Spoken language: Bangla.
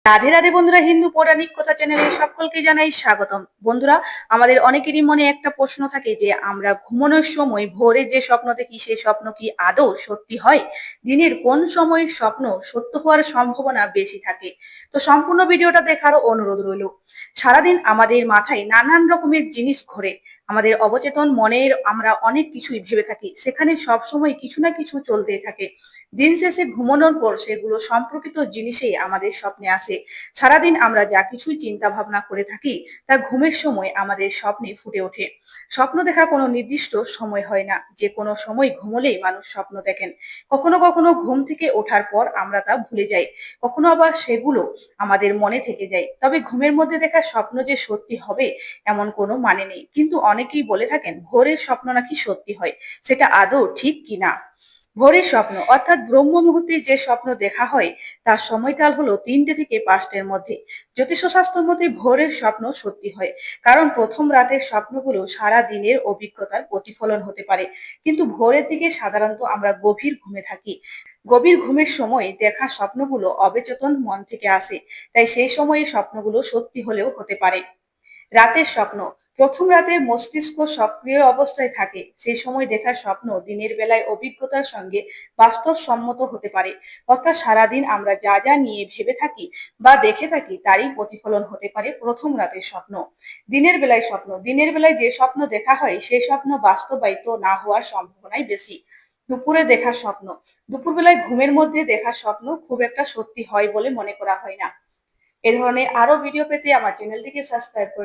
রাধে রাধে বন্ধুরা, হিন্দু পৌরাণিক কথা চ্যানেলে সকলকে জানাই স্বাগতম। বন্ধুরা, আমাদের অনেকেরই মনে একটা প্রশ্ন থাকে যে আমরা ঘুমানোর সময় ভোরে যে স্বপ্ন দেখি সেই স্বপ্ন কি আদৌ সত্যি হয়? দিনের কোন সময় স্বপ্ন সত্য হওয়ার সম্ভাবনা বেশি থাকে? তো সম্পূর্ণ ভিডিওটা দেখার অনুরোধ রইল। সারাদিন আমাদের মাথায় নানান রকমের জিনিস ঘোরে, আমাদের অবচেতন মনের আমরা অনেক কিছুই ভেবে থাকি, সেখানে সব সময় কিছু না কিছু চলতেই থাকে। দিন শেষে ঘুমানোর পর সেগুলো সম্পর্কিত জিনিসেই আমাদের স্বপ্নে আসে। সারাদিন আমরা যা কিছুই চিন্তা ভাবনা করে থাকি তা ঘুমের সময় আমাদের স্বপ্নে ফুটে ওঠে। স্বপ্ন দেখা কোনো নির্দিষ্ট সময় হয় না, যে কোনো সময় ঘুমোলেই মানুষ স্বপ্ন দেখেন। কখনো কখনো ঘুম থেকে ওঠার পর আমরা তা ভুলে যাই, কখনো আবার সেগুলো আমাদের মনে থেকে যায়। তবে ঘুমের মধ্যে দেখা স্বপ্ন যে সত্যি হবে এমন কোনো মানে নেই, কিন্তু অনেকেই বলে থাকেন ভোরের স্বপ্ন নাকি সত্যি হয়। সেটা আদৌ ঠিক কিনা? ভোরের স্বপ্ন অর্থাৎ ব্রহ্ম মুহূর্তে যে স্বপ্ন দেখা হয় তার সময়কাল হলো ৩টে থেকে ৫টার মধ্যে। জ্যোতিষশাস্ত্র মতে ভোরের স্বপ্ন সত্যি হয়, কারণ প্রথম রাতের স্বপ্নগুলো সারা দিনের অভিজ্ঞতার প্রতিফলন হতে পারে। কিন্তু ভোরের দিকে সাধারণত আমরা গভীর ঘুমে থাকি। গভীর ঘুমের সময় দেখা স্বপ্নগুলো অবচেতন মন থেকে আসে, তাই সেই সময়ে স্বপ্নগুলো সত্যি হলেও হতে পারে। রাতের স্বপ্ন প্রথম রাতে মস্তিষ্ক সক্রিয় অবস্থায় থাকে, সেই সময় দেখা স্বপ্ন দিনের বেলায় অভিজ্ঞতার সঙ্গে বাস্তবসম্মত হতে পারে। অর্থাৎ সারাদিন আমরা যা যা নিয়ে ভেবে থাকি বা দেখে থাকি তারই প্রতিফলন হতে পারে প্রথম রাতের স্বপ্ন। দিনের বেলায় স্বপ্ন দিনের বেলায় যে স্বপ্ন দেখা হয় সেই স্বপ্ন বাস্তবায়িত না হওয়ার সম্ভাবনাই বেশি। দুপুরে দেখা স্বপ্ন দুপুরবেলায় ঘুমের মধ্যে দেখা স্বপ্ন খুব একটা সত্যি হয় বলে মনে করা হয় না। এ ধরনের আরো ভিডিও পেতে আমার চ্যানেলটিকে সাবস্ক্রাইব করুন।